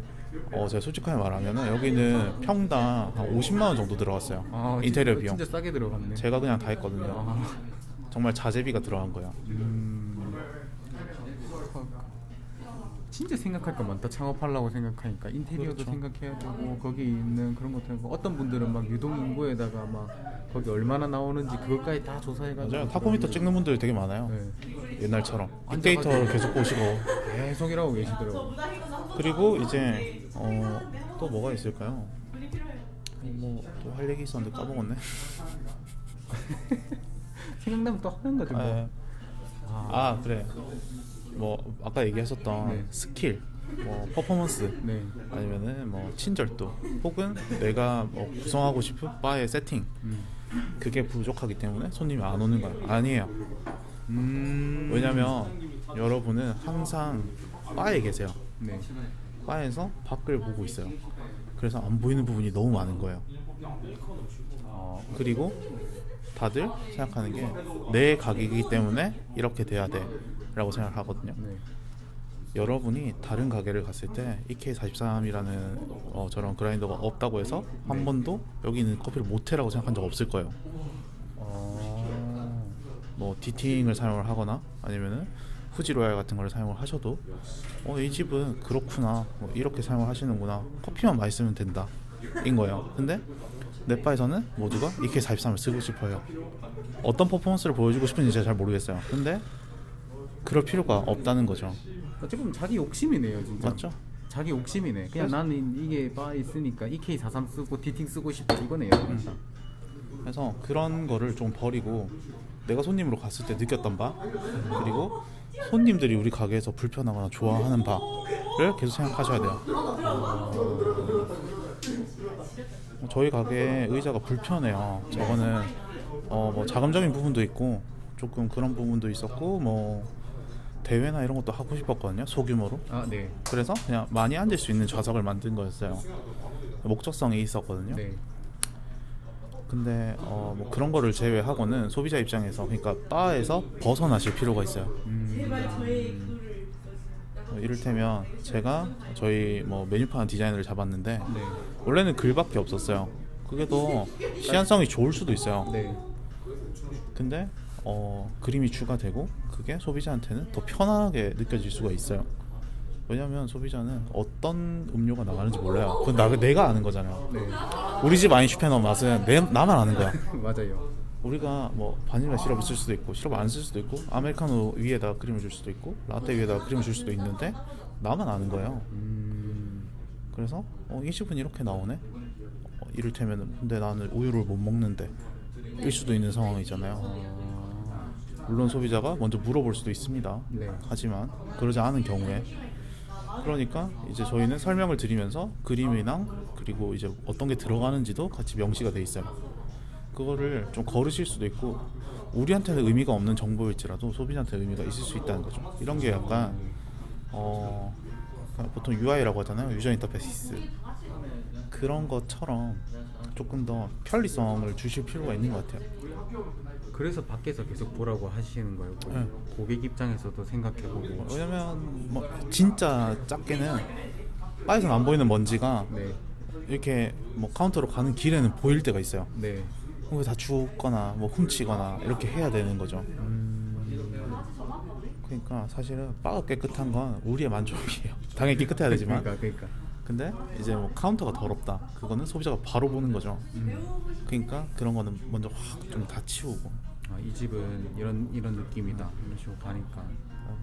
S2: 제가 솔직하게 말하면은 여기는 평당 한 50만 원 정도 들어갔어요. 인테리어
S1: 진짜,
S2: 비용.
S1: 진짜 싸게 들어갔네.
S2: 제가 그냥 다 했거든요. 정말 자재비가 들어간 거야.
S1: 진짜 생각할 거 많다. 창업하려고 생각하니까 인테리어도
S2: 그렇죠.
S1: 생각해야 되고 거기 있는 그런 것도 하고 어떤 분들은 막 유동 인구에다가 막 거기 얼마나 나오는지 그것까지 다 조사해가지고
S2: 맞아요. 타코미터 찍는 분들이 되게 많아요.
S1: 네.
S2: 옛날처럼 빅데이터를 계속 보시고.
S1: 계속 일하고 계시더라고요.
S2: 그리고 이제 또 뭐가 있을까요? 뭐 또 할 얘기 있었는데 까먹었네.
S1: 생각나면 또 하는 거죠. 뭐.
S2: 그래. 뭐 아까 얘기하셨던
S1: 네.
S2: 스킬, 뭐 퍼포먼스,
S1: 네.
S2: 아니면은 뭐 친절도, 혹은 내가 뭐 구성하고 싶은 바의 세팅, 그게 부족하기 때문에 손님이 안 오는 거야. 아니에요. 왜냐면 여러분은 항상 바에 계세요.
S1: 네.
S2: 바에서 밖을 보고 있어요. 그래서 안 보이는 부분이 너무 많은 거예요. 그리고 다들 생각하는 게 내 가게이기 때문에 이렇게 돼야 돼 라고 생각을 하거든요.
S1: 네.
S2: 여러분이 다른 가게를 갔을 때 EK43이라는 저런 그라인더가 없다고 해서 한 번도 여기 있는 커피를 못해라고 생각한 적 없을 거예요. 뭐 디팅을 사용을 하거나 아니면은 후지로얄 같은 걸 사용을 하셔도 이 집은 그렇구나, 뭐 이렇게 사용을 하시는구나, 커피만 맛있으면 된다 인 거예요. 근데 내 바에서는 모두가 EK43을 쓰고 싶어요. 어떤 퍼포먼스를 보여주고 싶은지 제가 잘 모르겠어요. 근데 그럴 필요가 없다는 거죠.
S1: 어찌 보면 자기 욕심이네요, 진짜.
S2: 맞죠?
S1: 자기 욕심이네. 그냥
S2: 그래서-
S1: 나는 이게 바 있으니까 EK43 쓰고 DT 쓰고 싶다 이거네요.
S2: 그래서 그런 거를 좀 버리고 내가 손님으로 갔을 때 느꼈던 바 그리고 손님들이 우리 가게에서 불편하거나 좋아하는 바를 계속 생각하셔야 돼요. 저희 가게 의자가 불편해요. 저거는 뭐 자금적인 부분도 있고 조금 그런 부분도 있었고 뭐 대회나 이런 것도 하고 싶었거든요. 소규모로.
S1: 아, 네.
S2: 그래서 그냥 많이 앉을 수 있는 좌석을 만든 거였어요. 목적성이 있었거든요.
S1: 네.
S2: 근데 뭐 그런 거를 제외하고는 소비자 입장에서 그러니까 바에서 벗어나실 필요가 있어요. 이를테면 제가 저희 뭐 메뉴판 디자인을 잡았는데
S1: 네.
S2: 원래는 글밖에 없었어요. 그게 더 시안성이 좋을 수도 있어요.
S1: 네.
S2: 근데 그림이 추가되고 그게 소비자한테는 더 편하게 느껴질 수가 있어요. 왜냐면 소비자는 어떤 음료가 나가는지 몰라요. 그건 내가 아는 거잖아요.
S1: 네.
S2: 우리 집 아인슈페너 맛은 나만 아는 거야.
S1: 맞아요.
S2: 우리가 뭐 바닐라 시럽을 쓸 수도 있고 시럽 안 쓸 수도 있고 아메리카노 위에다 크림을 줄 수도 있고 라떼 위에다 크림을 줄 수도 있는데 나만 아는 거예요. 그래서 이 집은 이렇게 나오네. 이를테면 근데 나는 우유를 못 먹는데 일 수도 있는 상황이잖아요. 물론 소비자가 먼저 물어볼 수도 있습니다.
S1: 네.
S2: 하지만 그러지 않은 경우에 그러니까 이제 저희는 설명을 드리면서 그림이랑 그리고 이제 어떤 게 들어가는지도 같이 명시가 돼 있어요. 그거를 좀 거르실 수도 있고 우리한테는 의미가 없는 정보일지라도 소비자한테 의미가 있을 수 있다는 거죠. 이런 게 약간 보통 UI라고 하잖아요. 유저 인터페이스. 그런 것처럼 조금 더 편리성을 주실 필요가 있는 것 같아요.
S1: 그래서 밖에서 계속 보라고 하시는 거예요.
S2: 네.
S1: 고객 입장에서도 생각해보고.
S2: 왜냐면 뭐 진짜 작게는 바에서는 안 보이는 먼지가
S1: 네.
S2: 이렇게 뭐 카운터로 가는 길에는 보일 때가 있어요.
S1: 네.
S2: 그거 다 주웠거나 뭐 훔치거나 이렇게 해야 되는 거죠. 그러니까 사실은 바가 깨끗한 건 우리의 만족이에요. 당연히 깨끗해야 되지만
S1: 그러니까.
S2: 근데 이제 뭐 카운터가 더럽다. 그거는 소비자가 바로 보는 거죠. 그러니까 그런 거는 먼저 확 좀 다 치우고.
S1: 이 집은 이런 느낌이다. 이런 식으로 가니까.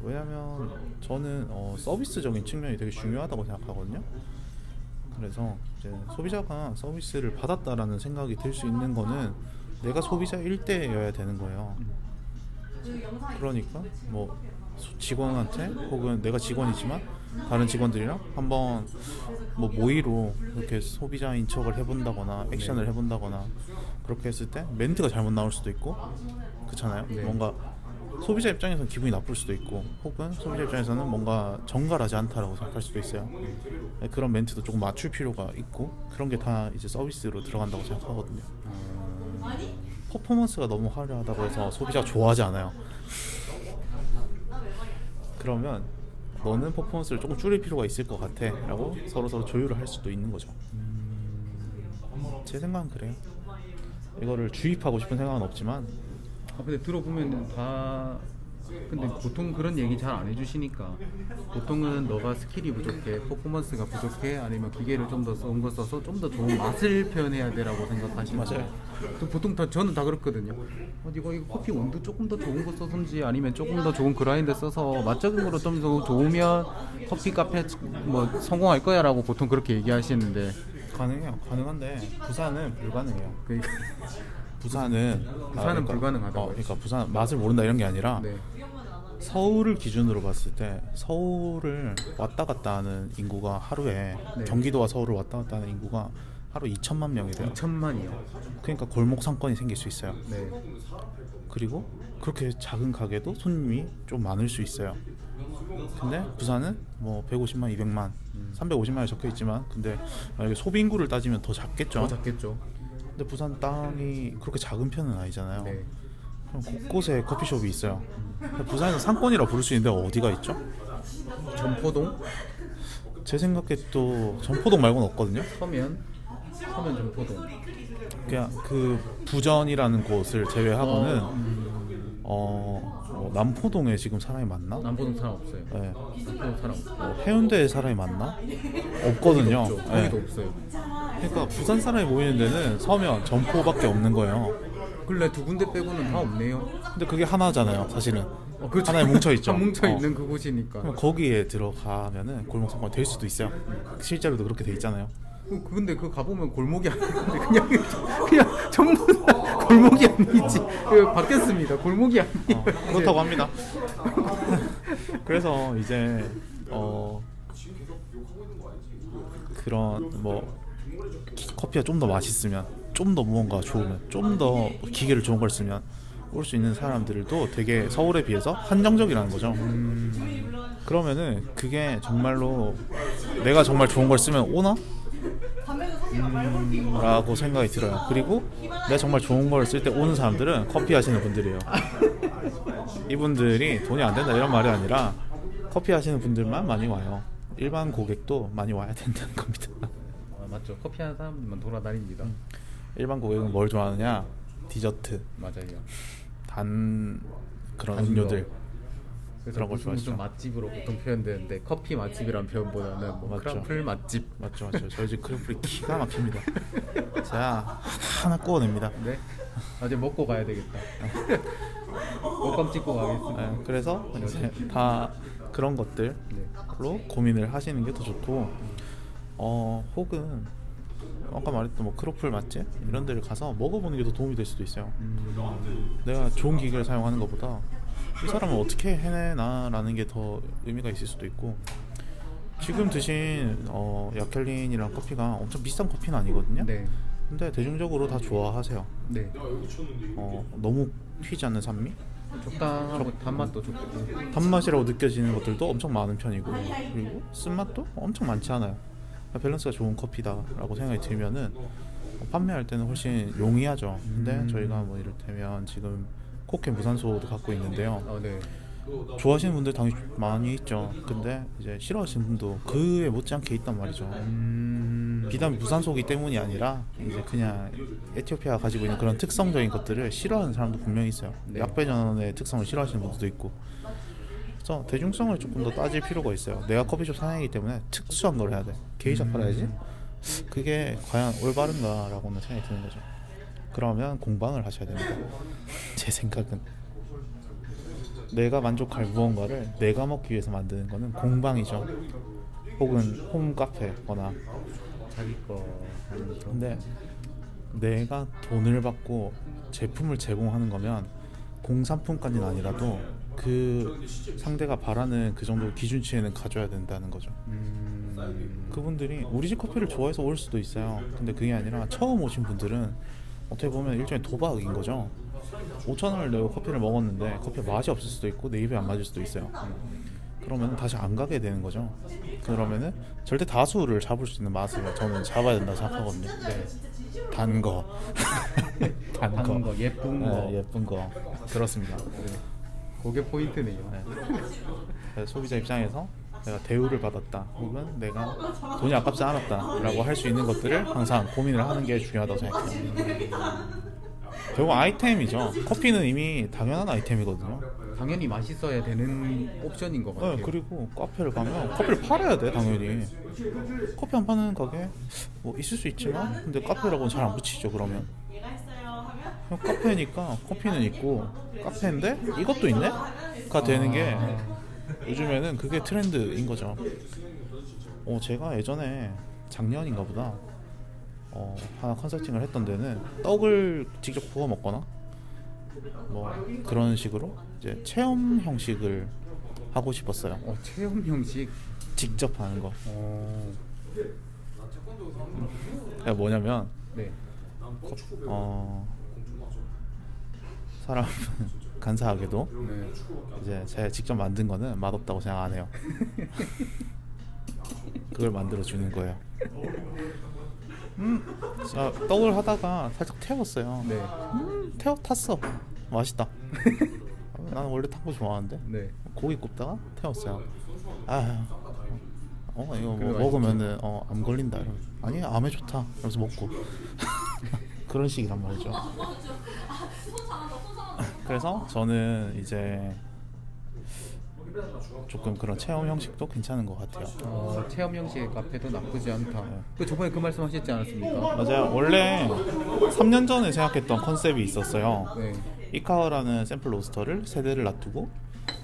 S2: 왜냐면 저는 서비스적인 측면이 되게 중요하다고 생각하거든요. 그래서 이제 소비자가 서비스를 받았다라는 생각이 들 수 있는 거는 내가 소비자일 때여야 되는 거예요. 그러니까 뭐 직원한테 혹은 내가 직원이지만 다른 직원들이랑 한번 뭐 모의로 이렇게 소비자인 척을 해본다거나 액션을 해본다거나 그렇게 했을 때 멘트가 잘못 나올 수도 있고 그렇잖아요.
S1: 네.
S2: 뭔가 소비자 입장에서는 기분이 나쁠 수도 있고 혹은 소비자 입장에서는 뭔가 정갈하지 않다라고 생각할 수도 있어요. 그런 멘트도 조금 맞출 필요가 있고 그런 게 다 이제 서비스로 들어간다고 생각하거든요. 퍼포먼스가 너무 화려하다고 해서 소비자가 좋아하지 않아요. 그러면 너는 퍼포먼스를 조금 줄일 필요가 있을 것 같아 라고 서로 조율을 할 수도 있는 거죠. 제 생각은 그래요. 이거를 주입하고 싶은 생각은 없지만
S1: 근데 들어보면 다 근데 보통 그런 얘기 잘 안 해주시니까 보통은 너가 스킬이 부족해, 퍼포먼스가 부족해, 아니면 기계를 좀 더 좋은 거 써서 좀 더 좋은 맛을 표현해야 되라고 생각하시는
S2: 맞아요.
S1: 또 보통 저는 다 그렇거든요. 이거 커피 온도 조금 더 좋은 거 써든지 아니면 조금 더 좋은 그라인더 써서 맛적으로 좀 더 좋으면 커피 카페 뭐 성공할 거야라고 보통 그렇게 얘기하시는데
S2: 가능해요. 가능한데 부산은 불가능해요.
S1: 그러니까
S2: 부산은
S1: 불가능하다고
S2: 그러니까 부산 맛을 모른다 이런 게 아니라
S1: 네.
S2: 서울을 기준으로 봤을 때 서울을 왔다 갔다 하는 인구가 하루에
S1: 네.
S2: 경기도와 서울을 왔다 갔다 하는 인구가 하루 2천만 명이래요.
S1: 2천만이요.
S2: 그러니까 골목 상권이 생길 수 있어요.
S1: 네.
S2: 그리고 그렇게 작은 가게도 손님이 좀 많을 수 있어요. 근데 부산은 뭐 150만, 200만, 350만이 적혀 있지만 근데 만약에 소비 인구를 따지면 더 작겠죠.
S1: 더 작겠죠.
S2: 근데 부산 땅이 그렇게 작은 편은 아니잖아요.
S1: 네.
S2: 그럼 곳곳에 커피숍이 있어요. 부산에서 상권이라 부를 수 있는 데가 어디가 있죠?
S1: 점포동?
S2: 제 생각에 또 전포동 말고는 없거든요.
S1: 서면 점포동.
S2: 그냥 그 부전이라는 곳을 제외하고는 뭐 남포동에 지금 사람이 많나?
S1: 남포동 사람 없어요.
S2: 네.
S1: 남포동 사람 없어요.
S2: 해운대에 사람이 많나? 없거든요.
S1: 없죠.
S2: 네.
S1: 거기도 없어요.
S2: 그러니까 부산 사람이 모이는 데는 서면, 점포밖에 없는 거예요.
S1: 근래 두 군데 빼고는 다 없네요.
S2: 근데 그게 하나잖아요, 사실은.
S1: 그렇죠.
S2: 하나에 뭉쳐 있죠.
S1: 뭉쳐 있는 그곳이니까.
S2: 그럼 거기에 들어가면은 골목 상권이 될 수도 있어요. 실제로도 그렇게 돼 있잖아요.
S1: 근데 그 가보면 골목이 아닌데 그냥 전부 다 골목이 아니지. 바뀌었습니다. 골목이 아니에요.
S2: 그렇다고 합니다. 그래서 이제 그런 뭐 커피가 좀 더 맛있으면, 좀 더 무언가 좋으면, 좀 더 기계를 좋은 걸 쓰면 올 수 있는 사람들도 되게 서울에 비해서 한정적이라는 거죠. 그러면은 그게 정말로 내가 정말 좋은 걸 쓰면 오나? 라고 생각이 들어요. 그리고 내가 정말 좋은 걸 쓸 때 오는 사람들은 커피 하시는 분들이에요. 이분들이 돈이 안 된다 이런 말이 아니라 커피 하시는 분들만 많이 와요. 일반 고객도 많이 와야 된다는 겁니다.
S1: 맞죠. 커피 하는 사람들만 돌아다닙니다.
S2: 일반 고객은 뭘 좋아하느냐? 디저트,
S1: 맞아요.
S2: 단 그런
S1: 단
S2: 음료들.
S1: 그래서
S2: 그런 걸
S1: 무슨
S2: 좋아하시죠.
S1: 맛집으로 보통 표현되는데 커피 맛집이란 표현보다는 뭐
S2: 맞죠.
S1: 크라플 맛집.
S2: 맞죠. 저희 집 크래플이 기가 막힙니다. 제가 하나 구워냅니다.
S1: 네. 어제 먹고 가야 되겠다. 먹방 찍고 가겠습니다.
S2: 네, 그래서 이제 다 그런 것들로
S1: 네.
S2: 고민을 하시는 게 더 좋고, 혹은 아까 말했던 뭐 크로플 맛집 이런 데를 가서 먹어보는 게 더 도움이 될 수도 있어요. 내가 좋은 기계를 사용하는 것보다 이 사람은 어떻게 해내나라는 게 더 의미가 있을 수도 있고, 지금 드신 야켈린이랑 커피가 엄청 비싼 커피는 아니거든요.
S1: 네.
S2: 근데 대중적으로 다 좋아하세요.
S1: 네.
S2: 너무 튀지 않는 산미?
S1: 적당하고 단맛도 좋고.
S2: 단맛이라고 느껴지는 것들도 엄청 많은 편이고, 그리고 쓴맛도 엄청 많지 않아요. 밸런스가 좋은 커피다라고 생각이 들면은 판매할 때는 훨씬 용이하죠. 근데 저희가 뭐 이를테면 지금 코케 무산소도 갖고 있는데요.
S1: 네.
S2: 좋아하시는 분들 당연히 많이 있죠. 근데 이제 싫어하시는 분도 그에 못지않게 있단 말이죠. 비단 무산소이기 때문이 아니라 이제 그냥 에티오피아가 가지고 있는 그런 특성적인 것들을 싫어하는 사람도 분명히 있어요.
S1: 네.
S2: 약배전의 특성을 싫어하시는 분들도 있고. 그래서 대중성을 조금 더 따질 필요가 있어요. 내가 커피숍 사장이기 때문에 특수한 걸 해야 돼. 게이샤 팔아야지. 그게 과연 올바른가라고는 생각이 드는 거죠. 그러면 공방을 하셔야 됩니다. 제 생각은 내가 만족할 무언가를 내가 먹기 위해서 만드는 거는 공방이죠. 혹은 홈 카페거나.
S1: 자기 거 하는 거.
S2: 근데 내가 돈을 받고 제품을 제공하는 거면 공산품까지는 아니라도 그 상대가 바라는 그 정도 기준치에는 가져야 된다는 거죠. 그분들이 우리 집 커피를 좋아해서 올 수도 있어요. 근데 그게 아니라 처음 오신 분들은 어떻게 보면 일종의 도박인 거죠. 5,000원을 내고 커피를 먹었는데 커피가 맛이 없을 수도 있고 내 입에 안 맞을 수도 있어요. 그러면 다시 안 가게 되는 거죠. 그러면은 절대 다수를 잡을 수 있는 맛을 저는 잡아야 된다고 생각하거든요. 네. 단 거,
S1: 단 거, 예쁜 거.
S2: 네, 예쁜 거. 그렇습니다.
S1: 그게 포인트네요.
S2: 네. 소비자 입장에서 내가 대우를 받았다, 혹은 내가 돈이 아깝지 않았다라고 할 수 있는 것들을 항상 고민을 하는 게 중요하다고 생각해요. 결국 아이템이죠. 커피는 이미 당연한 아이템이거든요.
S1: 당연히 맛있어야 되는 옵션인 것 같아요.
S2: 네, 그리고 카페를 가면 커피를 팔아야 돼. 당연히 커피 안 파는 가게 뭐 있을 수 있지만, 근데 카페라고는 잘 안 붙이죠. 그러면
S3: 얘가 했어요 하면
S2: 그냥 카페니까 커피는 있고 카페인데 이것도 있네? 가 되는 게 요즘에는 그게 트렌드인 거죠. 제가 예전에 작년인가 보다 하나 컨설팅을 했던 데는 떡을 직접 구워 먹거나 뭐 그런 식으로 이제 체험 형식을 하고 싶었어요.
S1: 체험 형식.
S2: 직접 하는 거. 그러니까 뭐냐면
S1: 네.
S2: 사람은 간사하게도
S1: 네.
S2: 이제 제가 직접 만든 거는 맛없다고 생각 안 해요. 그걸 만들어 주는 거예요. 자, 떡을 하다가 살짝 태웠어요.
S1: 네.
S2: 탔어. 맛있다. 나는 원래 탄 거 좋아하는데
S1: 네.
S2: 고기 굽다가 태웠어요. 이거 뭐
S1: 그래,
S2: 먹으면은 암 걸린다. 이러면 아니 암에 좋다. 그래서 먹고 그런 식이란 말이죠. 그래서 저는 이제 조금 그런 체험 형식도 괜찮은 것 같아요.
S1: 체험 형식의 카페도 나쁘지 않다. 그 저번에 그 말씀하셨지 않았습니까?
S2: 맞아요. 원래 3년 전에 생각했던 컨셉이 있었어요.
S1: 네.
S2: 이카와라는 샘플 로스터를 3대를 놔두고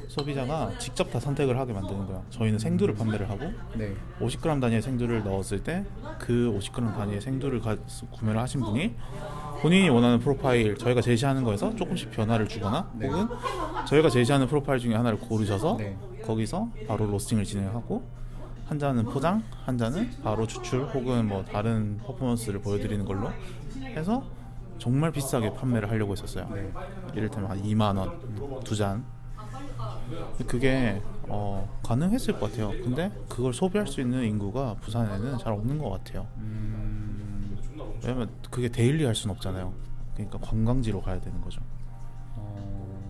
S2: 소비자가 직접 다 선택을 하게 만드는 거야. 저희는 생두를 판매를 하고
S1: 네.
S2: 50g 단위의 생두를 넣었을 때 그 50g 단위의 생두를 구매를 하신 분이 본인이 원하는 프로파일 저희가 제시하는 거에서 조금씩 변화를 주거나
S1: 네.
S2: 혹은 저희가 제시하는 프로파일 중에 하나를 고르셔서
S1: 네.
S2: 거기서 바로 로스팅을 진행하고 한 잔은 포장, 한 잔은 바로 추출 혹은 뭐 다른 퍼포먼스를 보여드리는 걸로 해서 정말 비싸게 판매를 하려고 했었어요.
S1: 네.
S2: 이를테면 한 2만 원 두 잔. 그게 가능했을 것 같아요. 근데 그걸 소비할 수 있는 인구가 부산에는 잘 없는 것 같아요. 왜냐면 그게 데일리 할 수는 없잖아요. 그러니까 관광지로 가야 되는 거죠.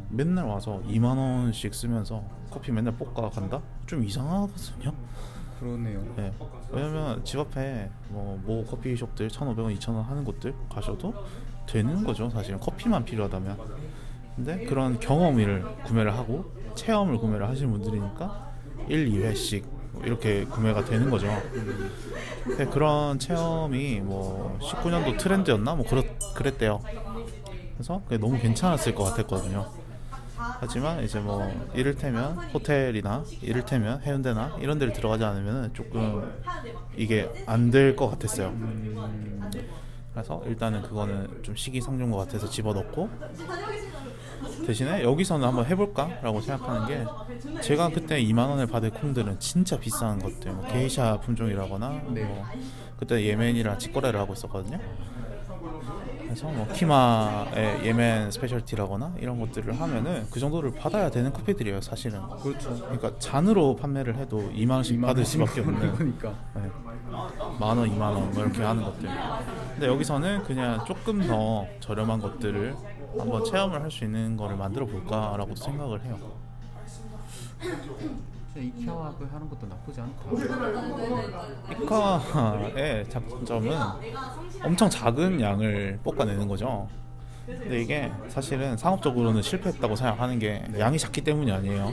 S2: 맨날 와서 2만 원씩 쓰면서 커피 맨날 볶아 간다? 좀 이상하거든요.
S1: 그러네요.
S2: 네. 왜냐면 집 앞에 뭐 커피숍들 1,500원, 2,000원 하는 곳들 가셔도 되는 거죠. 사실은 커피만 필요하다면. 근데 그런 경험을 구매를 하고 체험을 구매를 하시는 분들이니까 1, 2회씩 이렇게 구매가 되는 거죠. 근데 그런 체험이 뭐 19년도 트렌드였나? 뭐 그랬대요. 그래서 그게 너무 괜찮았을 것 같았거든요. 하지만 이제 뭐 이를테면 호텔이나 이를테면 해운대나 이런 데를 들어가지 않으면 조금 이게 안 될 것 같았어요. 그래서 일단은 그거는 좀 시기상조인 것 같아서 집어넣고 대신에 여기서는 한번 해볼까? 라고 생각하는 게 제가 그때 2만 원을 받을 콩들은 진짜 비싼 것들 뭐 게이샤 품종이라거나
S1: 네.
S2: 뭐 그때 예멘이랑 직거래를 하고 있었거든요. 그래서 뭐 키마의 예멘 스페셜티라거나 이런 것들을 하면은 그 정도를 받아야 되는 커피들이에요 사실은.
S1: 그렇죠.
S2: 그러니까 잔으로 판매를 해도 2만 원씩 받을 수밖에 없는
S1: 거니까.
S2: 네. 만 원, 2만 원 뭐 이렇게 하는 것들. 근데 여기서는 그냥 조금 더 저렴한 것들을 한번 체험을 할 수 있는 거를 만들어 볼까라고도 생각을 해요.
S1: 이케아와 하는 것도 나쁘지 않다.
S2: 이카의 장점은 엄청 작은 양을 볶아내는 거죠. 근데 이게 사실은 상업적으로는 실패했다고 생각하는 게 양이 작기 때문이 아니에요.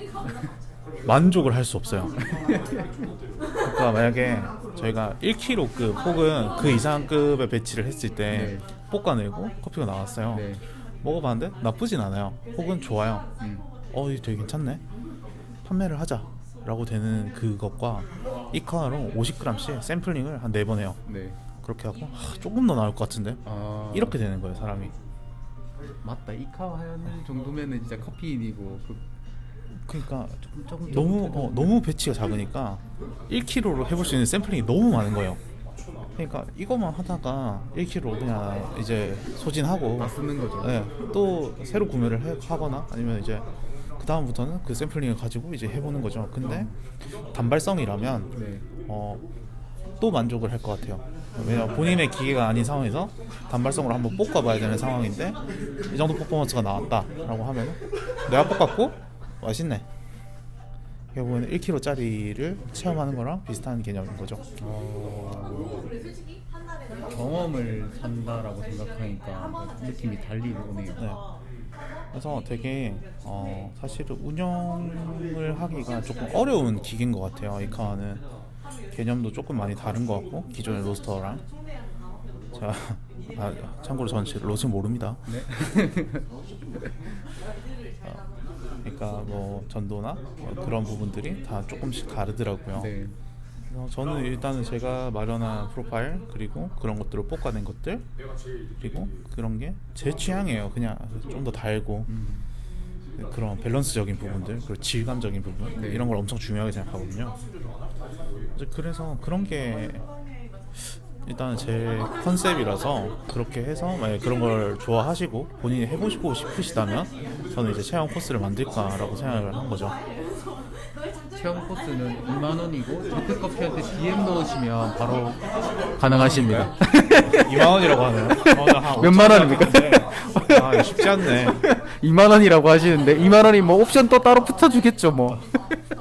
S2: 만족을 할 수 없어요. 그러니까 만약에 저희가 1kg급 혹은 그 이상급의 배치를 했을 때 볶아내고 커피가 나왔어요.
S1: 네.
S2: 먹어봤는데 나쁘진 않아요. 혹은 좋아요. 이거 되게 괜찮네. 판매를 하자 라고 되는 그것과 이카로 50g씩 샘플링을 한 4번 해요.
S1: 네.
S2: 그렇게 하고 조금 더 나올 것 같은데 이렇게 되는 거예요 사람이.
S1: 맞다. 이카와 하는 정도면은 진짜 커피인이고
S2: 그러니까
S1: 조금
S2: 너무 배치가 작으니까 1kg로 해볼 수 있는 샘플링이 너무 많은 거예요. 그러니까 이것만 하다가 1kg 그냥 이제 소진하고
S1: 다 쓰는 거죠.
S2: 네, 또 새로 구매를 하거나 아니면 이제 그 다음부터는 그 샘플링을 가지고 이제 해보는 거죠. 근데 단발성이라면
S1: 네.
S2: 또 만족을 할 것 같아요. 왜냐면 본인의 기계가 아닌 상황에서 단발성으로 한번 볶아봐야 되는 상황인데 이 정도 퍼포먼스가 나왔다라고 하면 내가 볶았고 맛있네. 결국에는 1kg짜리를 체험하는 거랑 비슷한 개념인 거죠.
S1: 경험을 산다라고 생각하니까 느낌이 달리 오네요.
S2: 네. 그래서 되게 사실은 운영을 하기가 조금 어려운 기계인 것 같아요. 이카는 개념도 조금 많이 다른 것 같고 기존의 로스터랑. 자, 참고로 저는 로스 모릅니다.
S1: 네.
S2: 그러니까 뭐 전도나 그런 부분들이 다 조금씩 다르더라고요.
S1: 네.
S2: 저는 일단은 제가 마련한 프로파일 그리고 그런 것들을 볶아낸 것들 그리고 그런 게 제 취향이에요. 그냥 좀 더 달고 그런 밸런스적인 부분들 그리고 질감적인 부분
S1: 네.
S2: 이런 걸 엄청 중요하게 생각하거든요. 그래서 그런 게 일단 제 컨셉이라서 그렇게 해서 만약에 그런 걸 좋아하시고 본인이 해보시고 싶으시다면 저는 이제 체험 코스를 만들까라고 생각을 한 거죠.
S1: 체험 코스는 2만 원이고 제트커피한테 DM 넣으시면 바로 가능하십니다.
S2: 2만 원이라고 하네요.
S1: 몇만 원입니까?
S2: 아, 쉽지 않네.
S1: 2만 원이라고 하시는데 2만 원이 뭐 옵션 또 따로 붙여주겠죠 뭐.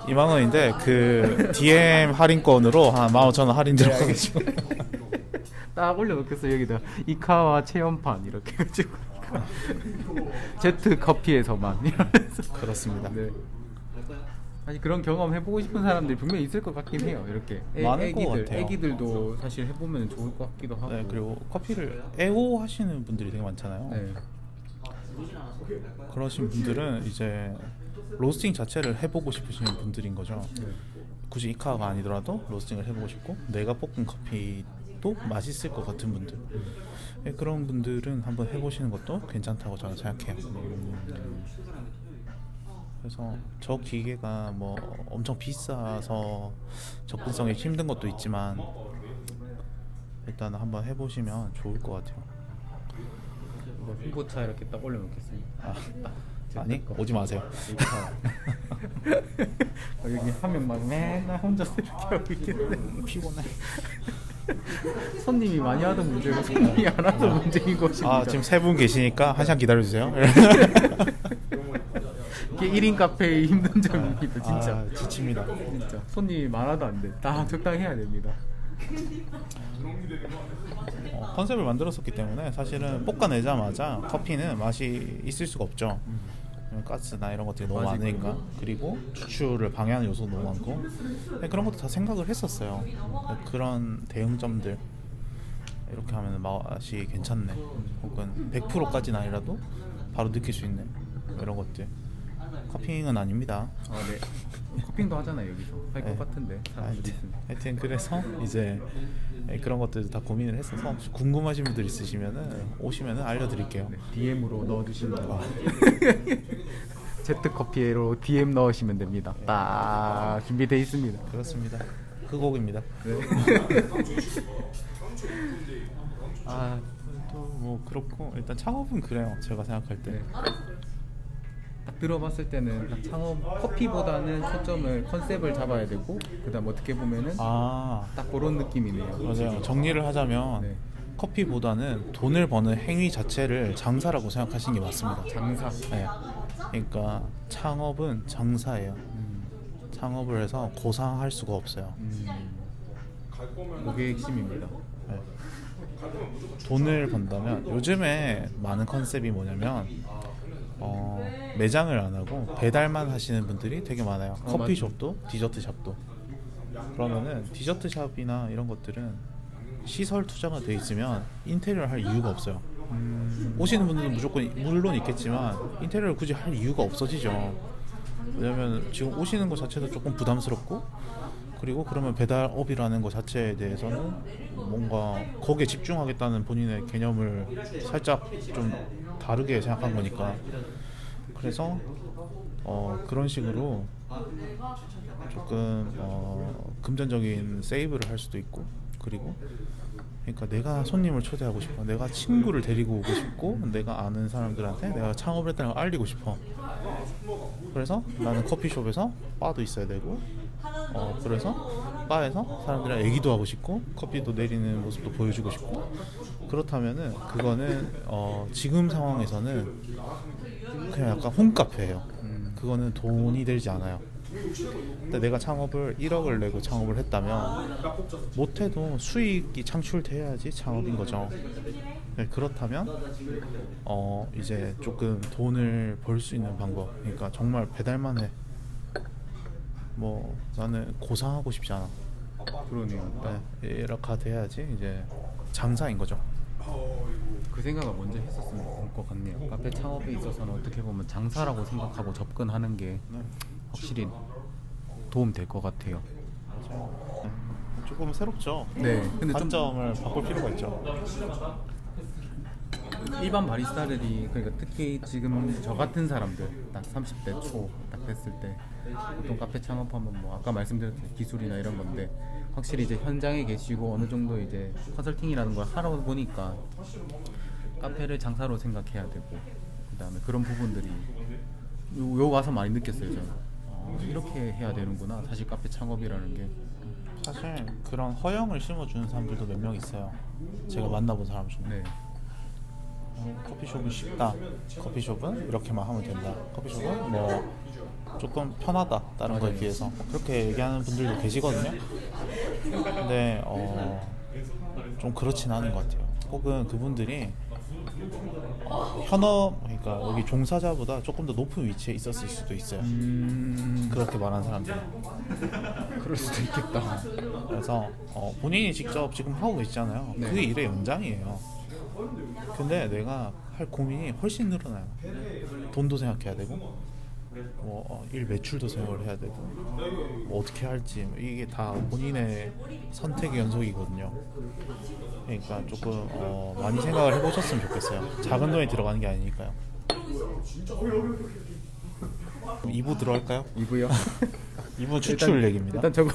S2: 2만 원인데 그 DM 할인권으로 한 15,000원 할인 들어가겠죠.
S1: 딱 올려놓겠어 여기다 이카와 체험판 이렇게 해가지고 제트 커피에서만 이러면서.
S2: 그렇습니다.
S1: 네. 사실 그런 경험 해보고 싶은 사람들이 분명히 있을 것 같긴 해요. 이렇게
S2: 많을 것 같아요.
S1: 애기들도 사실 해보면 좋을 것 같기도 하고.
S2: 네, 그리고 커피를 애호하시는 분들이 되게 많잖아요.
S1: 네.
S2: 그러신 분들은 이제 로스팅 자체를 해보고 싶으신 분들인 거죠. 굳이 이카가 아니더라도 로스팅을 해보고 싶고 내가 볶은 커피도 맛있을 것 같은 분들, 그런 분들은 한번 해보시는 것도 괜찮다고 저는 생각해요. 그래서 저 기계가 뭐 엄청 비싸서 접근성이 힘든 것도 있지만 일단 한번 해보시면 좋을 것 같아요.
S1: 홍보차 이렇게 딱 올려놓겠습니다.
S2: 아니 오지 마세요.
S1: 여기 한 명만 맨날 혼자서 이렇게 하고 있겠네.
S2: 피곤해.
S1: 손님이 많이 하던 문제고 손님이 안 하던 문제인 것입니다.
S2: 아 지금 세 분 계시니까 한 시간 기다려주세요.
S1: 이게 1인 카페의 힘든 점입니다. 진짜.
S2: 아, 지칩니다.
S1: 진짜 손님이 많아도 안 돼. 딱 적당히 해야 됩니다.
S2: 컨셉을 만들었었기 때문에 사실은 볶아내자마자 커피는 맛이 있을 수가 없죠. 가스나 이런 것들이 너무
S1: 맞을
S2: 많으니까.
S1: 거고.
S2: 그리고 추출을 방해하는 요소도 너무 많고, 그런 것도 다 생각을 했었어요. 그런 대응점들 이렇게 하면 맛이 괜찮네, 혹은 100%까지는 아니라도 바로 느낄 수 있는 이런 것들. 커핑은 아닙니다.
S1: 네. 커핑도 하잖아요 여기서. 할 것
S2: 네.
S1: 같은데 사람들이 있으면.
S2: 하여튼 그래서 이제 그런 것들도 다 고민을 했어서 혹시 궁금하신 분들 있으시면은 오시면은 알려드릴게요.
S1: 네, DM으로 넣어주시면 제트커피로 DM 넣으시면 됩니다. 딱 준비되어 있습니다.
S2: 그렇습니다. 그 곡입니다. 아, 또 뭐 그렇고 일단 창업은 그래요. 제가 생각할 때.
S1: 네. 딱 들어봤을 때는 딱 창업 커피보다는 초점을 컨셉을 잡아야 되고 그다음 어떻게 보면은
S2: 아,
S1: 딱 그런 느낌이네요.
S2: 맞아요. 정리를 하자면
S1: 네.
S2: 커피보다는 돈을 버는 행위 자체를 장사라고 생각하시는 게 맞습니다.
S1: 장사.
S2: 네. 그러니까 창업은 장사예요. 창업을 해서 고상할 수가 없어요.
S1: 그게 핵심입니다.
S2: 네. 돈을 번다면 요즘에 많은 컨셉이 뭐냐면 매장을 안 하고 배달만 하시는 분들이 되게 많아요. 커피숍도 디저트샵도. 그러면은 디저트샵이나 이런 것들은 시설 투자가 돼 있으면 인테리어를 할 이유가 없어요. 오시는 분들은 무조건 물론 있겠지만 인테리어를 굳이 할 이유가 없어지죠. 왜냐면 지금 오시는 것 자체도 조금 부담스럽고, 그리고 그러면 배달업이라는 것 자체에 대해서는 뭔가 거기에 집중하겠다는 본인의 개념을 살짝 좀 다르게 생각한 거니까. 그래서 그런 식으로 조금 금전적인 세이브를 할 수도 있고, 그리고 그러니까 내가 손님을 초대하고 싶어, 내가 친구를 데리고 오고 싶고, 내가 아는 사람들한테 내가 창업을 했다는 걸 알리고 싶어. 그래서 나는 커피숍에서 바도 있어야 되고, 그래서 바에서 사람들이랑 얘기도 하고 싶고 커피도 내리는 모습도 보여주고 싶고. 그렇다면은 그거는 지금 상황에서는 그냥 약간 홈카페예요. 그거는 돈이 들지 않아요. 근데 내가 창업을 1억을 내고 창업을 했다면 못해도 수익이 창출돼야지 창업인 거죠. 네, 그렇다면 이제 조금 돈을 벌 수 있는 방법, 그러니까 정말 배달만 해. 뭐 나는 고상하고 싶지 않아.
S1: 그러네요.
S2: 네, 이렇게 돼야지 이제 장사인 거죠.
S1: 그 생각을 먼저 했었으면 좋을 것 같네요. 카페 창업에 있어서는 어떻게 보면 장사라고 생각하고 접근하는 게 확실히 도움 될 것 같아요.
S2: 조금 새롭죠.
S1: 네. 근데 좀
S2: 관점을 바꿀 필요가 있죠.
S1: 일반 바리스타들이, 그러니까 특히 지금 저 같은 사람들 딱 30대 초 딱 됐을 때 보통 카페 창업하면 뭐 아까 말씀드렸듯이 기술이나 이런 건데, 확실히 이제 현장에 계시고 어느 정도 이제 컨설팅이라는 걸 하러 보니까 카페를 장사로 생각해야 되고, 그다음에 그런 부분들이 요 와서 많이 느꼈어요. 저는 이렇게 해야 되는구나 사실 카페 창업이라는 게.
S2: 사실 그런 허영을 심어주는 사람들도 몇 명 있어요. 제가 만나본 사람 중에.
S1: 네.
S2: 커피숍은 쉽다, 커피숍은 이렇게만 하면 된다, 커피숍은 뭐 조금 편하다 다른 거에 비해서, 그렇게 얘기하는 분들도 계시거든요. 근데 좀 그렇진 않은 것 같아요. 혹은 그분들이 현업, 그러니까 여기 종사자보다 조금 더 높은 위치에 있었을 수도 있어요. 그렇게 말하는 사람들.
S1: 그럴 수도 있겠다.
S2: 그래서 본인이 직접 지금 하고 계시잖아요.
S1: 네.
S2: 그게 일의 연장이에요. 근데 내가 할 고민이 훨씬 늘어나요. 돈도 생각해야 되고 일 매출도 생각을 해야 되고 뭐 어떻게 할지 이게 다 본인의 선택의 연속이거든요. 그러니까 조금 많이 생각을 해보셨으면 좋겠어요. 작은 돈이 들어가는 게 아니니까요. 2부 들어갈까요?
S1: 2부요?
S2: 2부 추출 얘기입니다.
S1: 일단 저거